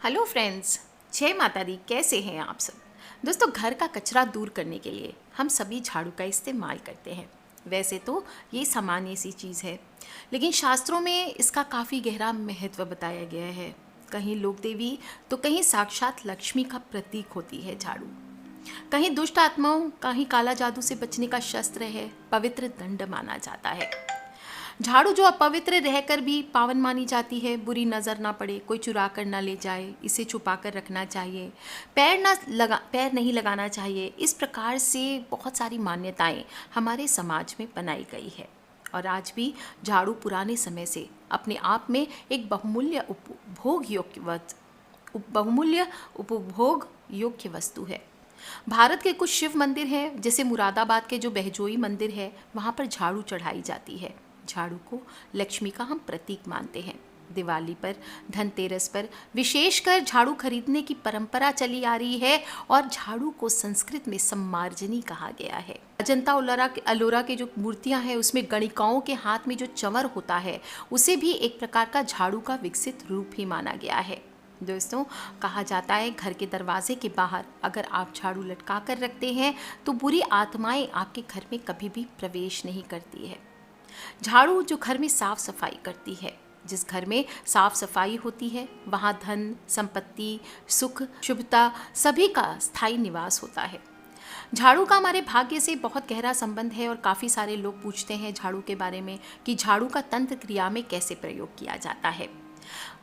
Hello friends, जय माता दी। कैसे हैं आप सब? दोस्तों, घर का कचरा दूर करने के लिए हम सभी झाड़ू का इस्तेमाल करते हैं। वैसे तो ये सामान्य सी चीज़ है, लेकिन शास्त्रों में इसका काफ़ी गहरा महत्व बताया गया है। कहीं लोक देवी तो कहीं साक्षात लक्ष्मी का प्रतीक होती है झाड़ू। कहीं दुष्ट आत्माओं, कहीं काला जादू से बचने का शस्त्र है, पवित्र दंड माना जाता है। झाड़ू जो अपवित्र रहकर भी पावन मानी जाती है, बुरी नज़र ना पड़े, कोई चुरा कर ना ले जाए, इसे छुपा कर रखना चाहिए, पैर नहीं लगाना चाहिए। इस प्रकार से बहुत सारी मान्यताएं हमारे समाज में बनाई गई है। और आज भी झाड़ू पुराने समय से अपने आप में एक बहुमूल्य उपभोग योग्य वस्तु है। भारत के कुछ शिव मंदिर हैं, जैसे मुरादाबाद के जो बहजोई मंदिर है, वहाँ पर झाड़ू चढ़ाई जाती है। झाड़ू को लक्ष्मी का हम प्रतीक मानते हैं। दिवाली पर, धनतेरस पर विशेषकर झाड़ू खरीदने की परंपरा चली आ रही है और झाड़ू को संस्कृत में सम्मार्जनी कहा गया है। अजंता अलोरा के जो मूर्तियां हैं, उसमें गणिकाओं के हाथ में जो चंवर होता है, उसे भी एक प्रकार का झाड़ू का विकसित रूप ही माना गया है। दोस्तों, कहा जाता है घर के दरवाजे के बाहर अगर आप झाड़ू लटका कर रखते हैं तो बुरी आत्माएं आपके घर में कभी भी प्रवेश नहीं करती है। झाड़ू जो घर में साफ सफाई करती है, जिस घर में साफ सफाई होती है वहाँ धन, संपत्ति, सुख, शुभता सभी का स्थायी निवास होता है। झाड़ू का हमारे भाग्य से बहुत गहरा संबंध है और काफ़ी सारे लोग पूछते हैं झाड़ू के बारे में कि झाड़ू का तंत्र क्रिया में कैसे प्रयोग किया जाता है।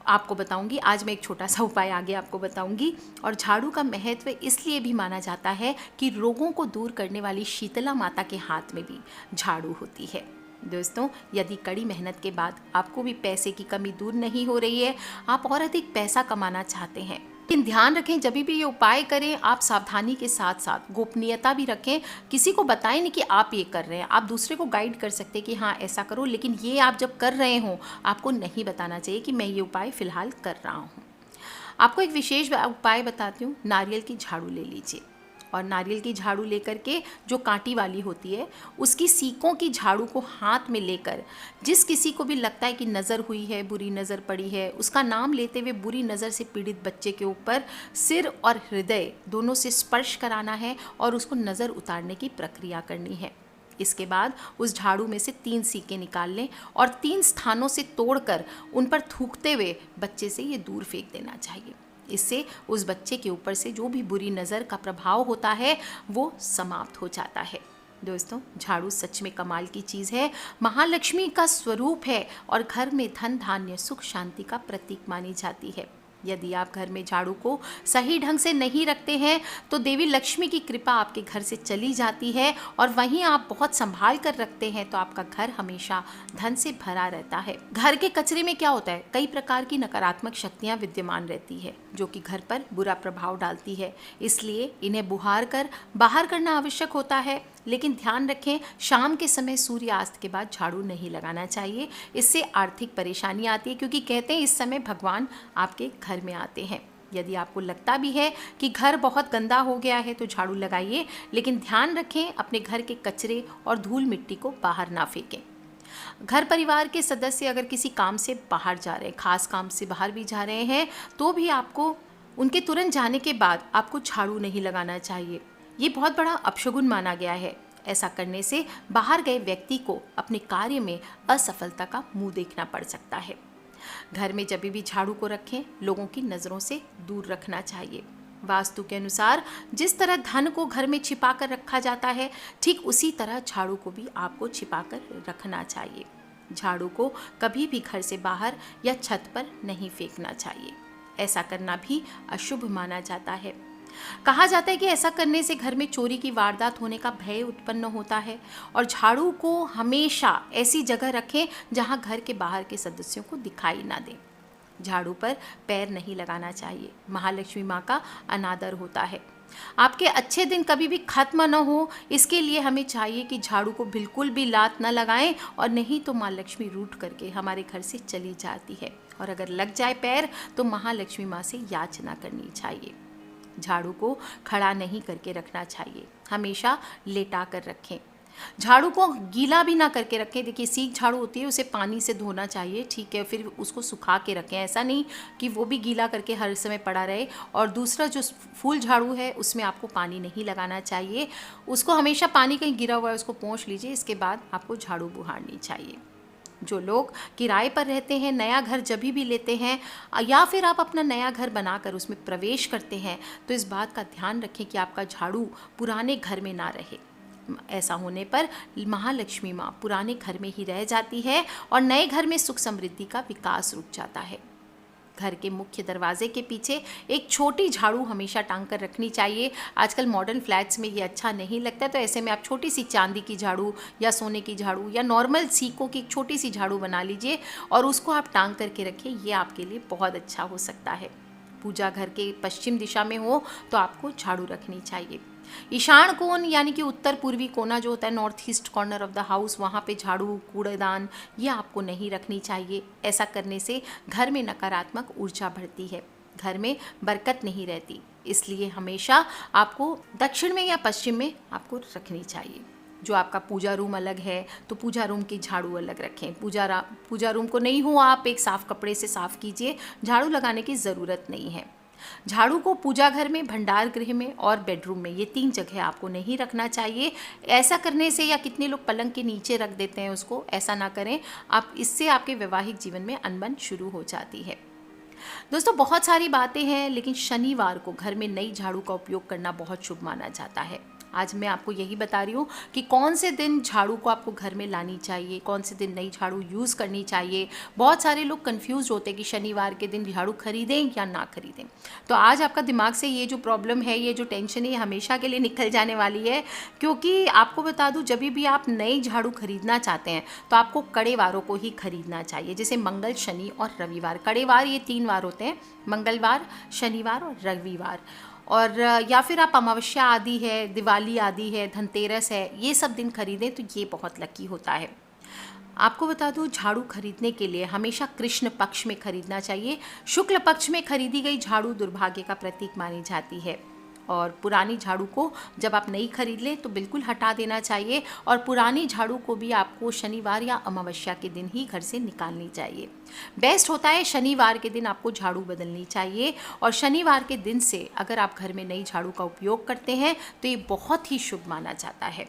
आपको बताऊंगी, आज मैं एक छोटा सा उपाय आगे आपको बताऊंगी। और झाड़ू का महत्व इसलिए भी माना जाता है कि रोगों को दूर करने वाली शीतला माता के हाथ में भी झाड़ू होती है। दोस्तों, यदि कड़ी मेहनत के बाद आपको भी पैसे की कमी दूर नहीं हो रही है, आप और अधिक पैसा कमाना चाहते हैं, लेकिन ध्यान रखें जब भी ये उपाय करें आप सावधानी के साथ साथ गोपनीयता भी रखें। किसी को बताएं नहीं कि आप ये कर रहे हैं। आप दूसरे को गाइड कर सकते हैं कि हाँ ऐसा करो, लेकिन ये आप जब कर रहे हो आपको नहीं बताना चाहिए कि मैं ये उपाय फ़िलहाल कर रहा हूँ। आपको एक विशेष उपाय बताती हूँ। नारियल की झाड़ू ले लीजिए और नारियल की झाड़ू लेकर के जो कांटी वाली होती है, उसकी सीकों की झाड़ू को हाथ में लेकर जिस किसी को भी लगता है कि नज़र हुई है, बुरी नज़र पड़ी है, उसका नाम लेते हुए बुरी नज़र से पीड़ित बच्चे के ऊपर सिर और हृदय दोनों से स्पर्श कराना है और उसको नज़र उतारने की प्रक्रिया करनी है। इसके बाद उस झाड़ू में से 3 सीके निकाल लें और 3 स्थानों से तोड़कर उन पर थूकते हुए बच्चे से ये दूर फेंक देना चाहिए। इससे उस बच्चे के ऊपर से जो भी बुरी नज़र का प्रभाव होता है वो समाप्त हो जाता है। दोस्तों, झाड़ू सच में कमाल की चीज़ है, महालक्ष्मी का स्वरूप है और घर में धन, धान्य, सुख, शांति का प्रतीक मानी जाती है। यदि आप घर में झाड़ू को सही ढंग से नहीं रखते हैं तो देवी लक्ष्मी की कृपा आपके घर से चली जाती है, और वहीं आप बहुत संभाल कर रखते हैं तो आपका घर हमेशा धन से भरा रहता है। घर के कचरे में क्या होता है, कई प्रकार की नकारात्मक शक्तियां विद्यमान रहती है जो कि घर पर बुरा प्रभाव डालती है, इसलिए इन्हें बुहार कर बाहर करना आवश्यक होता है। लेकिन ध्यान रखें, शाम के समय सूर्यास्त के बाद झाड़ू नहीं लगाना चाहिए। इससे आर्थिक परेशानी आती है, क्योंकि कहते हैं इस समय भगवान आपके घर में आते हैं। यदि आपको लगता भी है कि घर बहुत गंदा हो गया है तो झाड़ू लगाइए, लेकिन ध्यान रखें अपने घर के कचरे और धूल मिट्टी को बाहर ना फेंकें। घर परिवार के सदस्य अगर किसी काम से बाहर जा रहे हैं, खास काम से बाहर भी जा रहे हैं, तो भी आपको उनके तुरंत जाने के बाद आपको झाड़ू नहीं लगाना चाहिए। ये बहुत बड़ा अपशगुन माना गया है। ऐसा करने से बाहर गए व्यक्ति को अपने कार्य में असफलता का मुंह देखना पड़ सकता है। घर में जब भी झाड़ू को रखें, लोगों की नज़रों से दूर रखना चाहिए। वास्तु के अनुसार जिस तरह धन को घर में छिपा कर रखा जाता है, ठीक उसी तरह झाड़ू को भी आपको छिपा कर रखना चाहिए। झाड़ू को कभी भी घर से बाहर या छत पर नहीं फेंकना चाहिए। ऐसा करना भी अशुभ माना जाता है। कहा जाता है कि ऐसा करने से घर में चोरी की वारदात होने का भय उत्पन्न होता है। और झाड़ू को हमेशा ऐसी जगह रखें जहां घर के बाहर के सदस्यों को दिखाई ना दे। झाड़ू पर पैर नहीं लगाना चाहिए, महालक्ष्मी माँ का अनादर होता है। आपके अच्छे दिन कभी भी खत्म न हो, इसके लिए हमें चाहिए कि झाड़ू को बिल्कुल भी लात न लगाएं, और नहीं तो माँ लक्ष्मी रूठ करके हमारे घर से चली जाती है। और अगर लग जाए पैर तो महालक्ष्मी माँ से याचना करनी चाहिए। झाड़ू को खड़ा नहीं करके रखना चाहिए, हमेशा लेटा कर रखें। झाड़ू को गीला भी ना करके रखें। देखिए सीख झाड़ू होती है, उसे पानी से धोना चाहिए, ठीक है, फिर उसको सुखा के रखें। ऐसा नहीं कि वो भी गीला करके हर समय पड़ा रहे। और दूसरा जो फूल झाड़ू है उसमें आपको पानी नहीं लगाना चाहिए, उसको हमेशा पानी कहीं गिरा हुआ है उसको पोंछ लीजिए, इसके बाद आपको झाड़ू बुहारनी चाहिए। जो लोग किराए पर रहते हैं, नया घर जब भी लेते हैं या फिर आप अपना नया घर बनाकर उसमें प्रवेश करते हैं, तो इस बात का ध्यान रखें कि आपका झाड़ू पुराने घर में ना रहे। ऐसा होने पर महालक्ष्मी माँ पुराने घर में ही रह जाती है और नए घर में सुख समृद्धि का विकास रुक जाता है। घर के मुख्य दरवाजे के पीछे एक छोटी झाड़ू हमेशा टांग कर रखनी चाहिए। आजकल मॉडर्न फ्लैट्स में ये अच्छा नहीं लगता, तो ऐसे में आप छोटी सी चांदी की झाड़ू या सोने की झाड़ू या नॉर्मल सीकों की एक छोटी सी झाड़ू बना लीजिए और उसको आप टांग करके रखिए, ये आपके लिए बहुत अच्छा हो सकता है। पूजा घर के पश्चिम दिशा में हो तो आपको झाड़ू रखनी चाहिए। ईशान कोण यानी कि उत्तर पूर्वी कोना जो होता है, north east corner of the house, वहाँ पे झाड़ू, कूड़ेदान ये आपको नहीं रखनी चाहिए। ऐसा करने से घर में नकारात्मक ऊर्जा बढ़ती है, घर में बरकत नहीं रहती, इसलिए हमेशा आपको दक्षिण में या पश्चिम में आपको रखनी चाहिए। जो आपका पूजा रूम अलग है तो पूजा रूम की झाड़ू अलग रखें। पूजा रूम को नहीं हो आप एक साफ़ कपड़े से साफ़ कीजिए, झाड़ू लगाने की ज़रूरत नहीं है। झाड़ू को पूजा घर में, भंडार गृह में और बेडरूम में, ये 3 जगह आपको नहीं रखना चाहिए। ऐसा करने से, या कितने लोग पलंग के नीचे रख देते हैं उसको, ऐसा ना करें आप, इससे आपके वैवाहिक जीवन में अनबन शुरू हो जाती है। दोस्तों बहुत सारी बातें हैं, लेकिन शनिवार को घर में नई झाड़ू का उपयोग करना बहुत शुभ माना जाता है। आज मैं आपको यही बता रही हूँ कि कौन से दिन झाड़ू को आपको घर में लानी चाहिए, कौन से दिन नई झाड़ू यूज़ करनी चाहिए। बहुत सारे लोग कंफ्यूज होते हैं कि शनिवार के दिन झाड़ू खरीदें या ना खरीदें। तो आज आपका दिमाग से ये जो प्रॉब्लम है, ये जो टेंशन है, ये हमेशा के लिए निकल जाने वाली है। क्योंकि आपको बता दूँ, जब भी आप नई झाड़ू खरीदना चाहते हैं तो आपको कड़े वारों को ही खरीदना चाहिए, जैसे मंगल, शनि और रविवार। कड़े वार ये 3 वार होते हैं, मंगलवार, शनिवार और रविवार। और या फिर आप अमावस्या आदि है, दिवाली आदि है, धनतेरस है, ये सब दिन खरीदें तो ये बहुत लकी होता है। आपको बता दूं, झाड़ू खरीदने के लिए हमेशा कृष्ण पक्ष में खरीदना चाहिए। शुक्ल पक्ष में खरीदी गई झाड़ू दुर्भाग्य का प्रतीक मानी जाती है। और पुरानी झाड़ू को जब आप नई खरीद लें तो बिल्कुल हटा देना चाहिए, और पुरानी झाड़ू को भी आपको शनिवार या अमावस्या के दिन ही घर से निकालनी चाहिए। बेस्ट होता है शनिवार के दिन आपको झाड़ू बदलनी चाहिए, और शनिवार के दिन से अगर आप घर में नई झाड़ू का उपयोग करते हैं तो ये बहुत ही शुभ माना जाता है।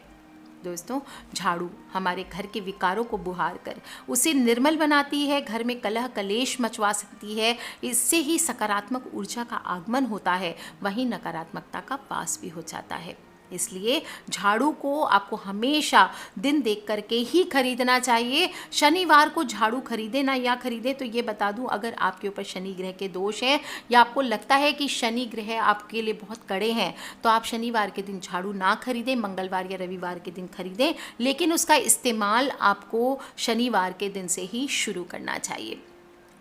दोस्तों, झाड़ू हमारे घर के विकारों को बुहार कर उसे निर्मल बनाती है, घर में कलह कलेश मचवा सकती है, इससे ही सकारात्मक ऊर्जा का आगमन होता है, वहीं नकारात्मकता का वास भी हो जाता है। इसलिए झाड़ू को आपको हमेशा दिन देख करके ही खरीदना चाहिए। शनिवार को झाड़ू खरीदे ना या खरीदे, तो ये बता दूं, अगर आपके ऊपर शनि ग्रह के दोष हैं या आपको लगता है कि शनि ग्रह आपके लिए बहुत कड़े हैं, तो आप शनिवार के दिन झाड़ू ना खरीदें, मंगलवार या रविवार के दिन खरीदें, लेकिन उसका इस्तेमाल आपको शनिवार के दिन से ही शुरू करना चाहिए।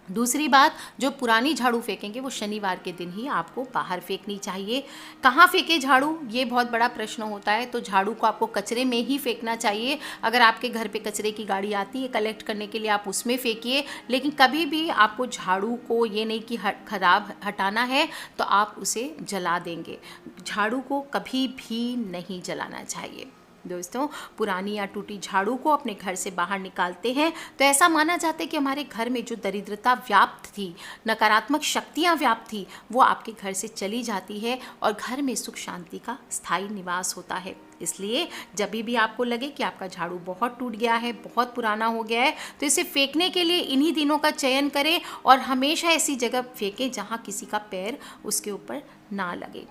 दूसरी बात, जो पुरानी झाड़ू फेंकेंगे वो शनिवार के दिन ही आपको बाहर फेंकनी चाहिए। कहाँ फेंके झाड़ू, ये बहुत बड़ा प्रश्न होता है। तो झाड़ू को आपको कचरे में ही फेंकना चाहिए। अगर आपके घर पे कचरे की गाड़ी आती है कलेक्ट करने के लिए, आप उसमें फेंकिए, लेकिन कभी भी आपको झाड़ू को ये नहीं कि खराब हटाना है तो आप उसे जला देंगे। झाड़ू को कभी भी नहीं जलाना चाहिए। दोस्तों, पुरानी या टूटी झाड़ू को अपने घर से बाहर निकालते हैं तो ऐसा माना जाता है कि हमारे घर में जो दरिद्रता व्याप्त थी, नकारात्मक शक्तियां व्याप्त थी, वो आपके घर से चली जाती है और घर में सुख शांति का स्थायी निवास होता है। इसलिए जब भी आपको लगे कि आपका झाड़ू बहुत टूट गया है, बहुत पुराना हो गया है, तो इसे फेंकने के लिए इन्हीं दिनों का चयन करें और हमेशा ऐसी जगह फेंकें जहाँ किसी का पैर उसके ऊपर ना लगे।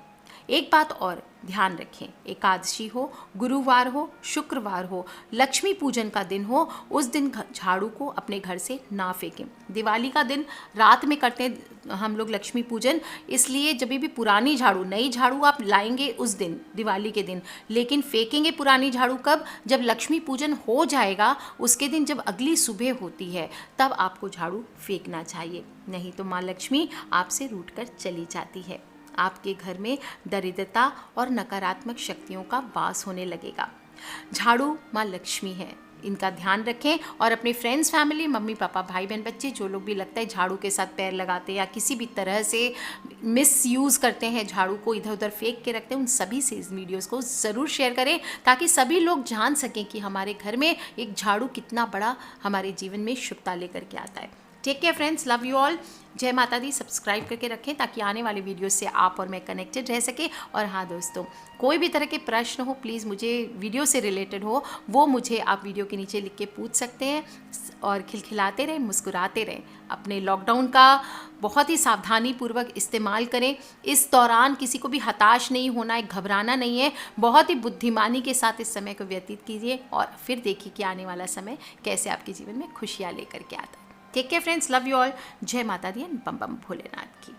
एक बात और ध्यान रखें, एकादशी हो, गुरुवार हो, शुक्रवार हो, लक्ष्मी पूजन का दिन हो, उस दिन झाड़ू को अपने घर से ना फेंकें। दिवाली का दिन रात में करते हैं हम लोग लक्ष्मी पूजन, इसलिए जब भी पुरानी झाड़ू, नई झाड़ू आप लाएंगे उस दिन, दिवाली के दिन, लेकिन फेंकेंगे पुरानी झाड़ू कब, जब लक्ष्मी पूजन हो जाएगा, उसके दिन जब अगली सुबह होती है तब आपको झाड़ू फेंकना चाहिए, नहीं तो माँ लक्ष्मी आपसे रूठ कर चली जाती है। आपके घर में दरिद्रता और नकारात्मक शक्तियों का वास होने लगेगा। झाड़ू माँ लक्ष्मी है, इनका ध्यान रखें और अपने फ्रेंड्स, फैमिली, मम्मी पापा, भाई बहन, बच्चे, जो लोग भी लगता है झाड़ू के साथ पैर लगाते हैं या किसी भी तरह से मिस यूज़ करते हैं, झाड़ू को इधर उधर फेंक के रखते हैं, उन सभी से इस वीडियोज़ को ज़रूर शेयर करें ताकि सभी लोग जान सकें कि हमारे घर में एक झाड़ू कितना बड़ा हमारे जीवन में शुभता लेकर के आता है। Take care friends, love you all. जय माता दी। सब्सक्राइब करके रखें ताकि आने वाले वीडियो से आप और मैं कनेक्टेड रह सके। और हाँ दोस्तों, कोई भी तरह के प्रश्न हो, प्लीज़ मुझे वीडियो से रिलेटेड हो, वो मुझे आप वीडियो के नीचे लिख के पूछ सकते हैं। और खिलखिलाते रहें, मुस्कुराते रहें। अपने लॉकडाउन का बहुत ही सावधानी पूर्वक इस्तेमाल करें। इस दौरान किसी को भी हताश नहीं होना है, घबराना नहीं है। बहुत ही बुद्धिमानी के साथ इस समय को व्यतीत कीजिए और फिर देखिए कि आने वाला समय कैसे आपके जीवन में खुशियाँ लेकर के आता है। Take care friends, love you all. जय माता दी एंड बम बम भोलेनाथ की।